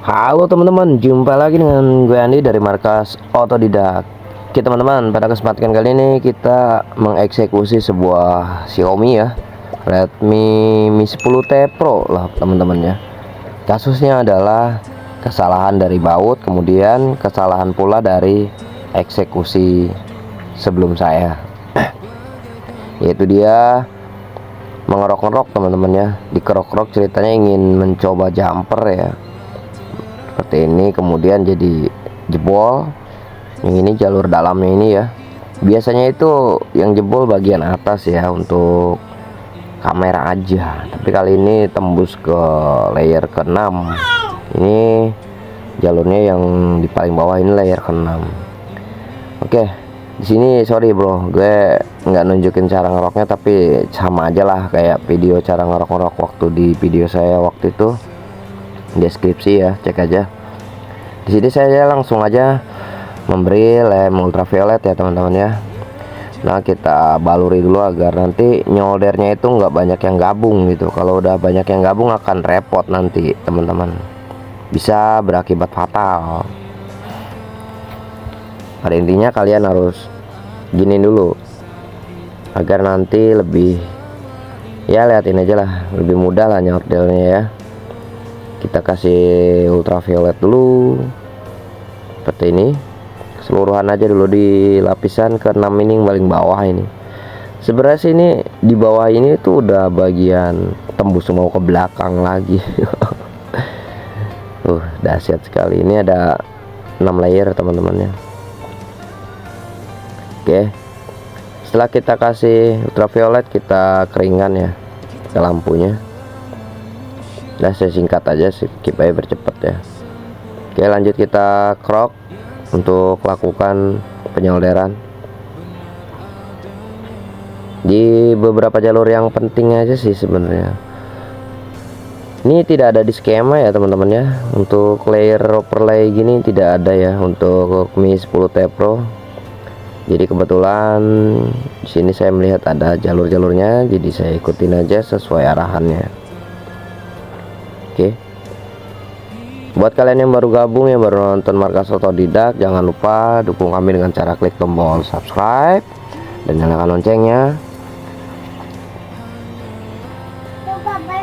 Halo teman-teman, jumpa lagi dengan gue Andi dari markas Otodidak. Oke teman-teman, pada kesempatan kali ini kita mengeksekusi sebuah Xiaomi ya, Redmi Mi 10T Pro lah teman-teman ya. Kasusnya adalah kesalahan dari baut, kemudian kesalahan pula dari eksekusi sebelum saya. Yaitu dia mengerok-ngerok teman-teman ya, dikerok-kerok, ceritanya ingin mencoba jumper ya seperti ini, kemudian jadi jebol. Yang ini jalur dalamnya ini ya, biasanya itu yang jebol bagian atas ya untuk kamera aja, tapi kali ini tembus ke layer ke-6. Ini jalurnya yang di paling bawah, ini layer ke-6. Oke, di sini sorry bro, gue nggak nunjukin cara ngeroknya, tapi sama aja lah kayak video cara ngerok-ngerok waktu di video saya waktu itu, deskripsi ya, cek aja. Di sini saya langsung aja memberi lem ultraviolet ya teman-teman ya. Nah, kita baluri dulu agar nanti nyoldernya itu nggak banyak yang gabung gitu. Kalau udah banyak yang gabung akan repot nanti teman-teman, bisa berakibat fatal. Pada intinya kalian harus gini dulu agar nanti lebih, ya liatin aja lah, lebih mudah lah nyoldernya ya. Kita kasih ultraviolet dulu seperti ini, keseluruhan aja dulu di lapisan ke-6 ini yang paling bawah ini. Sebenarnya sih ini di bawah ini tuh udah bagian tembus mau ke belakang lagi. Dahsyat sekali. Ini ada 6 layer teman-teman ya. Oke, setelah kita kasih ultraviolet, kita keringkan ya ke lampunya. Nah, saya singkat aja, skip aja bercepat ya. Oke, lanjut kita krok untuk lakukan penyolderan di beberapa jalur yang penting aja sih sebenarnya. Ini tidak ada di skema ya teman-teman ya, untuk layer overlay gini tidak ada ya untuk Mi 10T Pro. Jadi kebetulan di sini saya melihat ada jalur-jalurnya, jadi saya ikutin aja sesuai arahannya. Oke, buat kalian yang baru gabung, yang baru nonton markas Otodidak, jangan lupa dukung kami dengan cara klik tombol subscribe dan nyalakan loncengnya.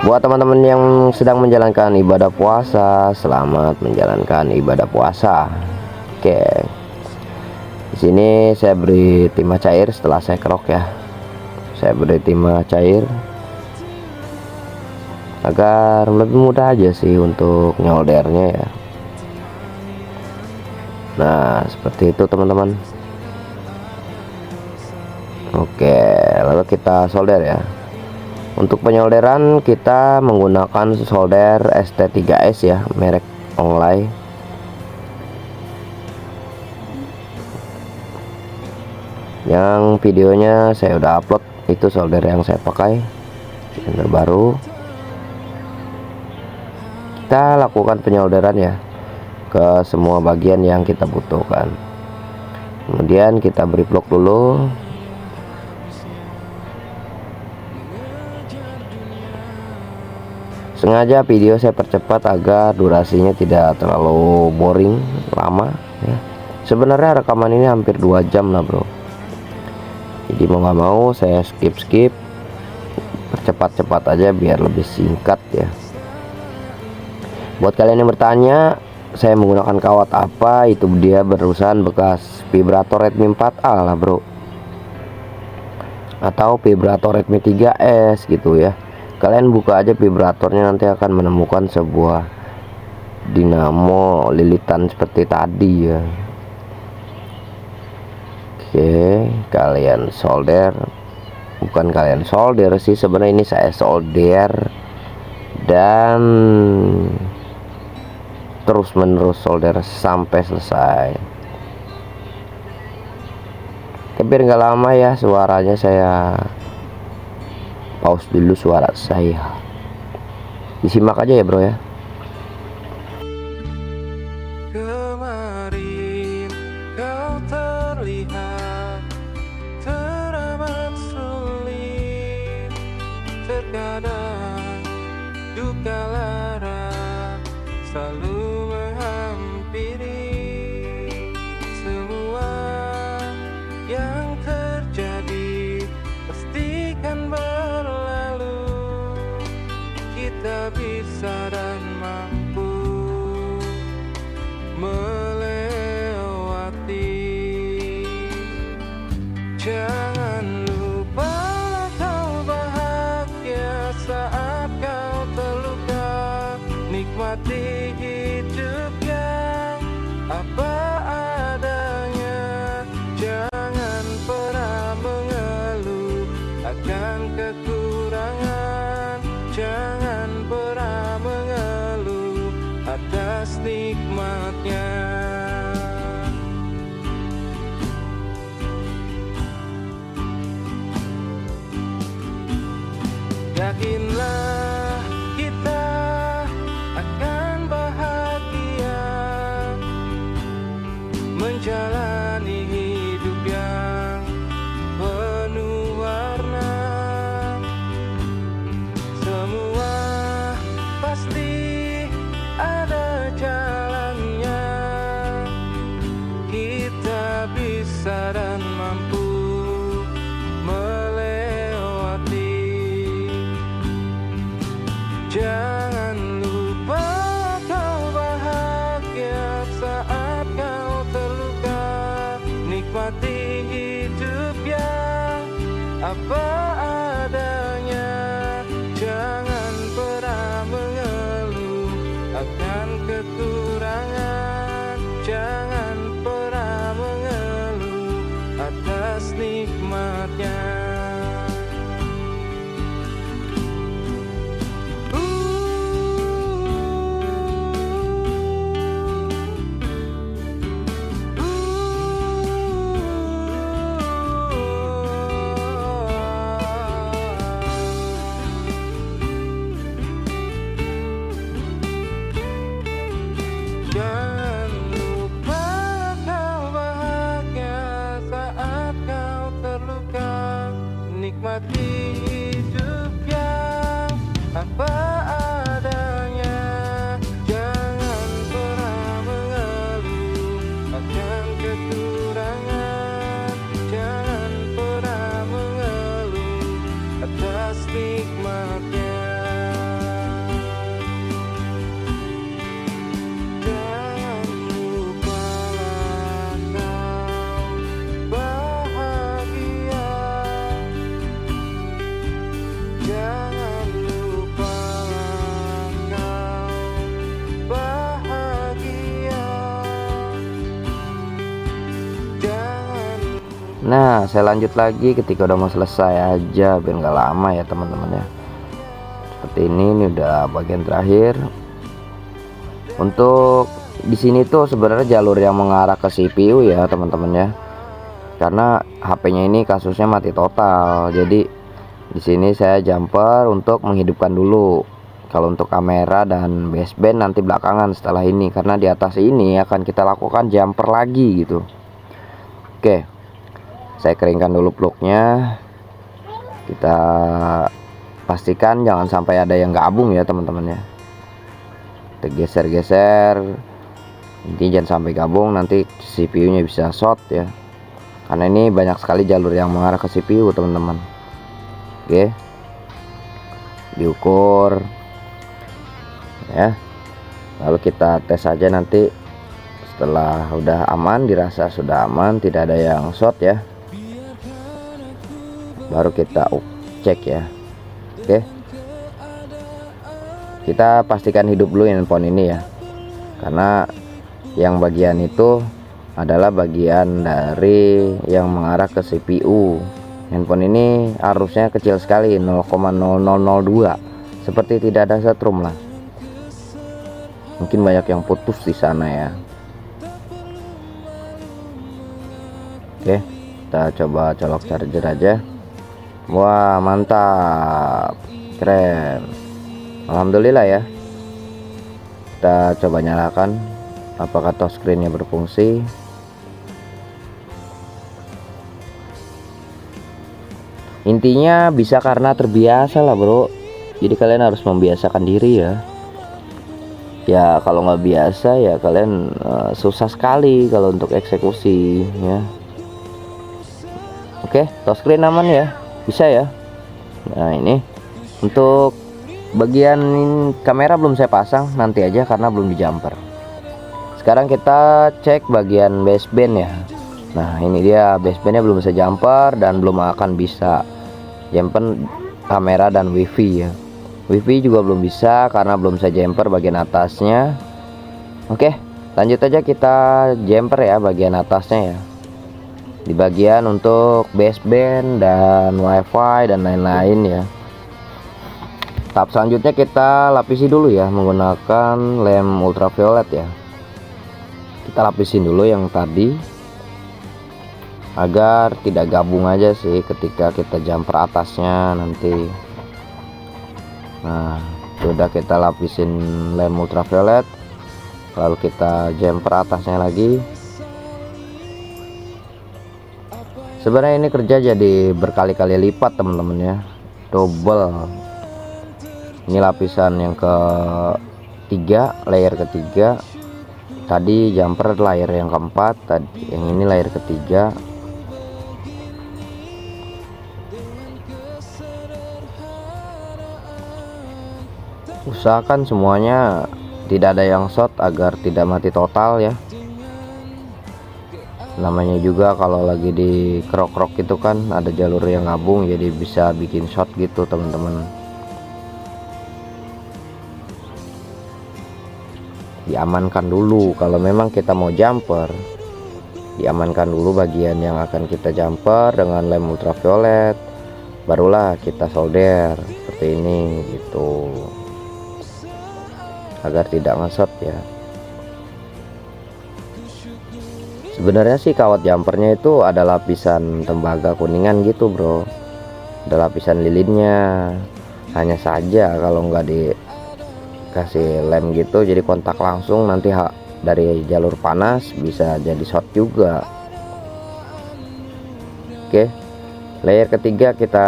Buat teman-teman yang sedang menjalankan ibadah puasa, selamat menjalankan ibadah puasa. Oke, di sini saya beri timah cair setelah saya kerok ya. Saya beri timah cair agar lebih mudah aja sih untuk nyoldernya ya. Nah, seperti itu teman-teman. Oke, lalu kita solder ya. Untuk penyolderan kita menggunakan solder ST3S ya, merek Onglai. Yang videonya saya udah upload, itu solder yang saya pakai yang terbaru. Kita lakukan penyolderan ya ke semua bagian yang kita butuhkan. Kemudian kita beri blok dulu. Sengaja video saya percepat agar durasinya tidak terlalu boring lama ya. Sebenarnya rekaman ini hampir 2 jam lah bro, jadi mau nggak mau saya skip percepat-cepat aja biar lebih singkat ya. Buat kalian yang bertanya saya menggunakan kawat apa, itu dia barusan bekas vibrator Redmi 4A lah bro, atau vibrator Redmi 3S gitu ya. Kalian buka aja vibratornya, nanti akan menemukan sebuah dinamo lilitan seperti tadi ya. Oke, kalian solder, bukan kalian solder sih sebenarnya, ini saya solder dan terus menerus solder sampai selesai. Biar nggak lama ya suaranya, saya pause dulu suara saya, disimak aja ya bro ya. Kemarin kau terlihat teramat sulit, terkadang duka lara selalu akan kekurangan. Jangan pernah mengeluh atas nikmatnya. Yakinlah kita akan bahagia menjalani hidup yang penuh warna. Semua pasti ada jalannya. Kita bisa dan mampu melewati. Jangan lupa kau bahagia saat kau terluka. Nikmati hidup yang apa adanya. Jangan pernah mengeluh akan kekurangan. Jangan pernah mengeluh atas nikmatnya. Jangan lupa kau bahagia saat kau terluka. Nikmati hidup yang apa adanya. Jangan pernah mengeluh akan kekurangan. Jangan pernah mengeluh atas nikmatnya. Jangan lupa kau bahagia. Jangan. Nah, saya lanjut lagi ketika udah mau selesai aja biar nggak lama ya teman-teman ya. Seperti ini udah bagian terakhir. Untuk di sini tuh sebenarnya jalur yang mengarah ke CPU ya teman-teman ya. Karena HP-nya ini kasusnya mati total. Jadi di sini saya jumper untuk menghidupkan dulu. Kalau untuk kamera dan baseband nanti belakangan setelah ini, karena di atas ini akan kita lakukan jumper lagi gitu. Oke, saya keringkan dulu plugnya. Kita pastikan jangan sampai ada yang gabung ya teman-teman ya. Kita geser-geser. Intinya jangan sampai gabung, nanti CPU-nya bisa short ya. Karena ini banyak sekali jalur yang mengarah ke CPU teman-teman. Oke, diukur ya, lalu kita tes aja nanti setelah udah aman, dirasa sudah aman, tidak ada yang short ya, baru kita cek ya. Oke, kita pastikan hidup dulu handphone ini ya, karena yang bagian itu adalah bagian dari yang mengarah ke CPU. Handphone ini arusnya kecil sekali, 0,0002, seperti tidak ada setrum lah. Mungkin banyak yang putus di sana ya. Oke, kita coba colok charger aja. Wah, mantap, keren, alhamdulillah ya. Kita coba nyalakan apakah touchscreen-nya berfungsi. Intinya bisa karena terbiasa lah bro. Jadi kalian harus membiasakan diri ya. Ya kalau nggak biasa ya kalian susah sekali kalau untuk eksekusi ya. Oke, touchscreen aman ya, bisa ya. Nah ini untuk bagian kamera belum saya pasang, nanti aja karena belum di jumper. Sekarang kita cek bagian baseband ya. Nah ini dia basebandnya belum bisa jumper dan belum akan bisa jumper kamera dan wifi ya. Wifi juga belum bisa karena belum bisa jumper bagian atasnya. Oke, lanjut aja kita jumper ya bagian atasnya ya. di bagian untuk baseband dan wifi dan lain-lain ya. Tahap selanjutnya kita lapisi dulu ya menggunakan lem ultraviolet ya. Kita lapisin dulu yang tadi agar tidak gabung aja sih ketika kita jumper atasnya nanti. Nah, sudah kita lapisin lem ultraviolet, lalu kita jumper atasnya lagi. Sebenarnya ini kerja jadi berkali-kali lipat teman-teman ya, double. Ini lapisan yang ketiga, layer ketiga. Tadi jumper layer yang keempat, tadi yang ini layer ketiga. Usahakan semuanya tidak ada yang short agar tidak mati total ya. Namanya juga kalau lagi di krok-krok itu kan ada jalur yang gabung, jadi bisa bikin short gitu teman-teman. Diamankan dulu kalau memang kita mau jumper, diamankan dulu bagian yang akan kita jumper dengan lem ultraviolet, barulah kita solder seperti ini gitu, agar tidak ngesot ya. Sebenarnya sih kawat jumpernya itu ada lapisan tembaga kuningan gitu bro, ada lapisan lilinnya. Hanya saja kalau nggak dikasih lem gitu jadi kontak langsung, nanti dari jalur panas bisa jadi short juga. Oke, layer ketiga kita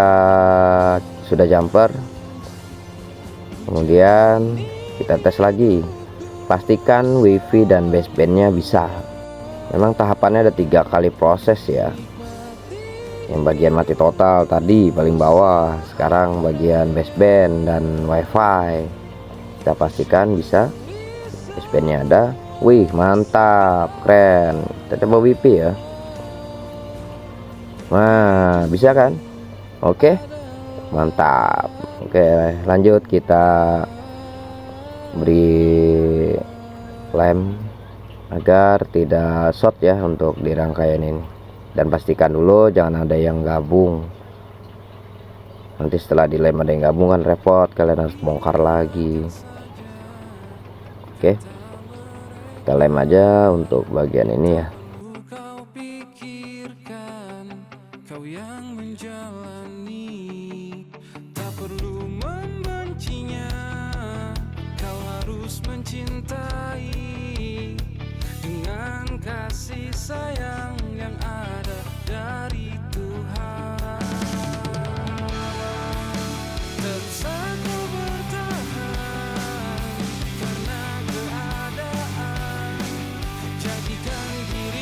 sudah jumper, kemudian kita tes lagi, pastikan wifi dan basebandnya bisa. Memang tahapannya ada 3 kali proses ya. Yang bagian mati total tadi paling bawah, sekarang bagian baseband dan wifi kita pastikan bisa. Basebandnya ada, wih mantap, keren. Kita coba wifi ya. Nah bisa kan? Oke, mantap. Oke, lanjut kita beri lem agar tidak short ya untuk di rangkaian ini, dan pastikan dulu jangan ada yang gabung. Nanti setelah dilem ada yang gabung kan repot, kalian harus bongkar lagi. Oke, kita lem aja untuk bagian ini ya. Kau pikirkan, kau yang menjalani, tak perlu membencinya, kau harus mencintai dengan kasih sayang yang ada dari Tuhan. Teruslah kau bertahan karena keadaan, jadikan diri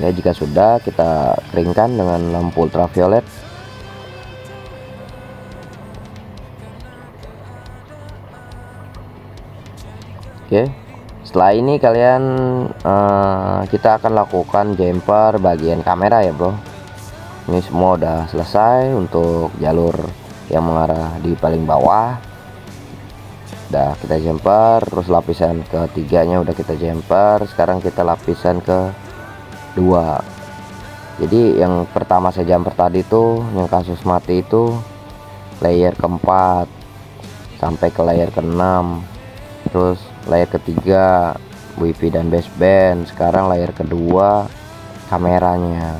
Ya, jika sudah, kita keringkan dengan lampu ultraviolet. Oke, setelah ini kalian kita akan lakukan jumper bagian kamera ya bro. Ini semua udah selesai untuk jalur yang mengarah di paling bawah. Udah kita jumper, terus lapisan ketiganya udah kita jumper. Sekarang kita lapisan kedua. Jadi yang pertama saya jumper tadi tuh, yang kasus mati itu layer keempat sampai ke layer keenam, terus layer ketiga wifi dan baseband. Sekarang layer kedua kameranya.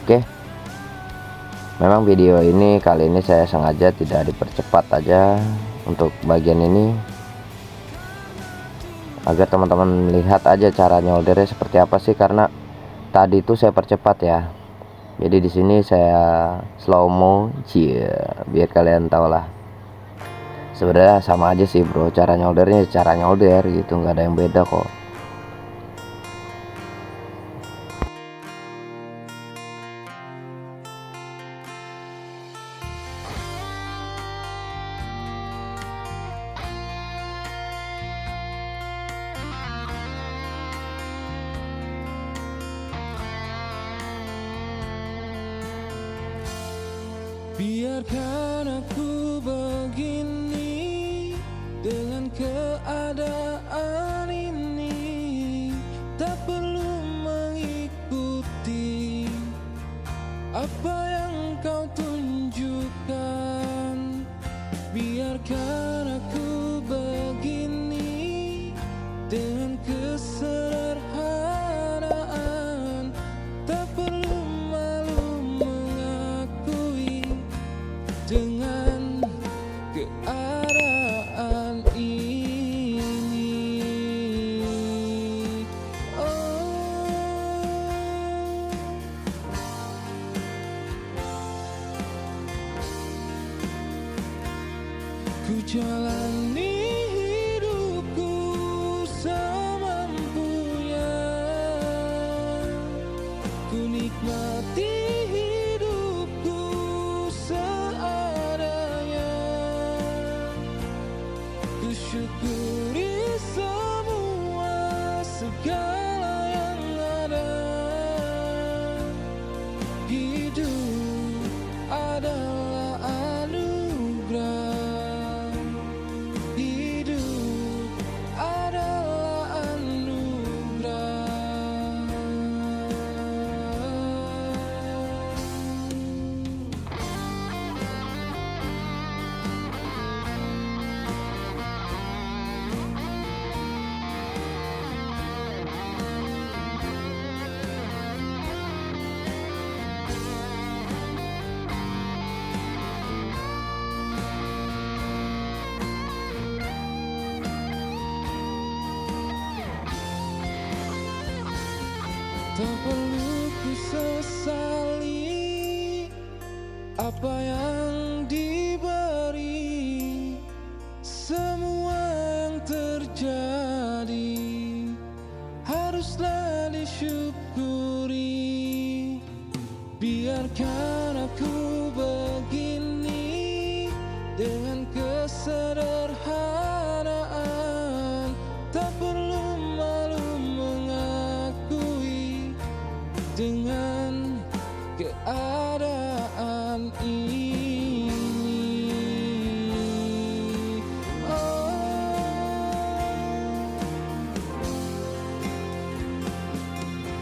Oke, memang video ini kali ini saya sengaja tidak dipercepat aja untuk bagian ini, agar teman-teman melihat aja cara nyoldernya seperti apa sih, karena tadi itu saya percepat ya. Jadi di sini saya slow mo, biar kalian tahu lah. Sebenarnya sama aja sih bro, cara nyoldernya cara nyolder gitu, nggak ada yang beda kok. Biarkan aku begini dengan keadaan ini, tak perlu mengikuti apa yang kau tunjukkan. Biarkan aku begini dengan kesederhanaan, tak perlu malu mengakui dengan keadaan ini. Ku jalani hidupku semampunya, ku nikmati hidupku seadanya, ku syukuri semua segala yang ada. Hidup adalah anugerah, hidup adalah anugerah. Tak perlu ku sesali apa yang diberi, semua yang terjadi haruslah disyukuri. Biarkan aku begini dengan kesederhanaan, tak perlu malu mengakui dengan keadaan ini.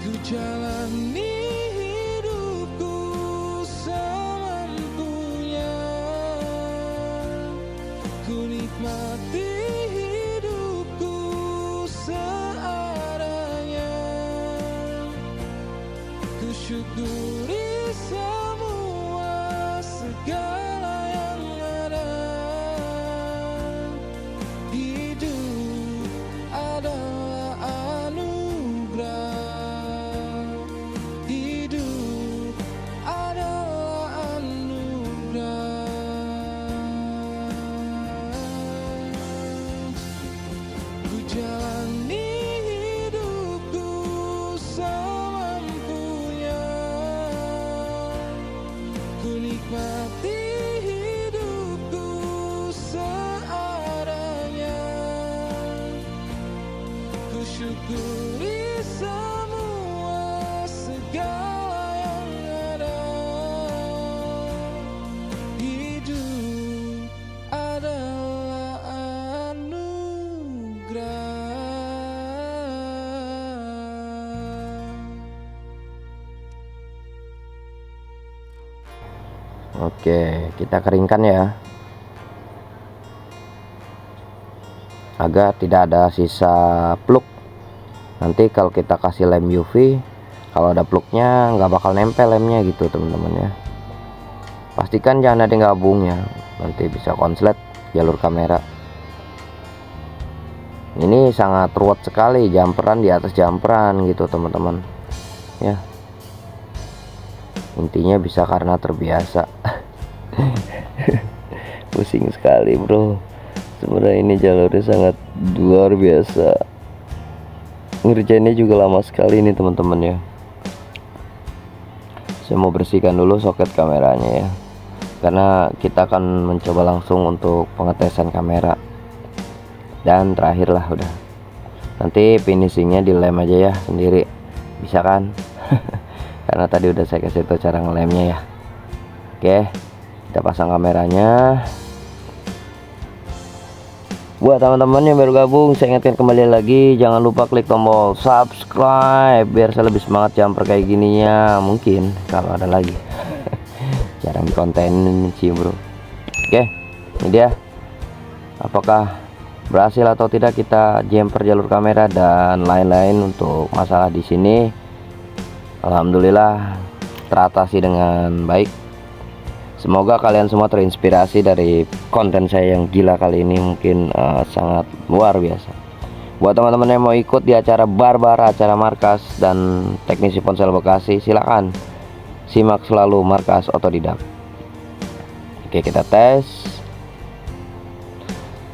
Ku jalani hidupku semampunya, ku nikmati hidupku seadanya, ku syukuri semua segala yang ada. Hidup adalah anugerah, hidup adalah anugerah. Ku jalani hidupku semampunya, syukuri semua segala yang ada. Hidup adalah anugerah. Oke, kita keringkan ya, agar tidak ada sisa pluk. Nanti kalau kita kasih lem UV, kalau ada pluknya nggak bakal nempel lemnya gitu teman-teman ya. Pastikan jangan ada yang gabung ya, nanti bisa konslet jalur kamera. Ini sangat ruwet sekali, jumperan di atas jumperan gitu teman-teman ya. Intinya bisa karena terbiasa. Pusing sekali bro, sebenarnya ini jalurnya sangat luar biasa. Ngerjainnya juga lama sekali ini teman-teman ya. Saya mau bersihkan dulu soket kameranya ya, karena kita akan mencoba langsung untuk pengetesan kamera. Dan terakhir lah udah, nanti finishingnya dilem aja ya sendiri, bisa kan? Karena tadi udah saya kasih tahu cara ngelemnya ya. Oke, kita pasang kameranya. Buat teman-teman yang baru gabung, saya ingatkan kembali lagi, jangan lupa klik tombol subscribe biar saya lebih semangat jumper kayak gininya. Mungkin kalau ada lagi. Jarang konten sih bro. Oke, ini dia. Apakah berhasil atau tidak kita jumper jalur kamera dan lain-lain untuk masalah di sini? Alhamdulillah teratasi dengan baik. Semoga kalian semua terinspirasi dari konten saya yang gila kali ini, mungkin sangat luar biasa. Buat teman-teman yang mau ikut di acara barbar, acara markas dan teknisi ponsel Bekasi, silakan simak selalu Markas Otodidak. Oke, kita tes.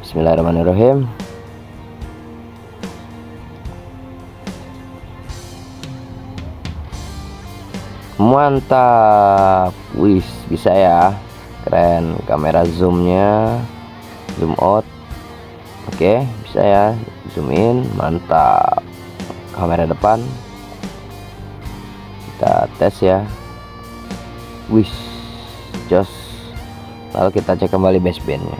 Bismillahirrahmanirrahim. Mantap, wih bisa ya, keren. Kamera zoomnya, zoom out, oke bisa ya, zoom in, mantap. Kamera depan kita tes ya, wih jos. Lalu kita cek kembali basebandnya.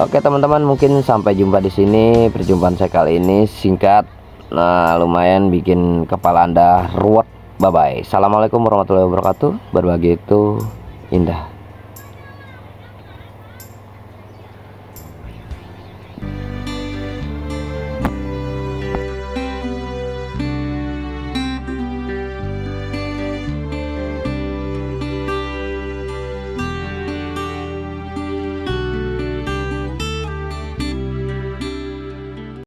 Oke teman-teman, mungkin sampai jumpa di sini perjumpaan saya kali ini singkat. Nah lumayan bikin kepala Anda ruwet. Bye bye. Assalamualaikum warahmatullahi wabarakatuh. Berbagi itu indah.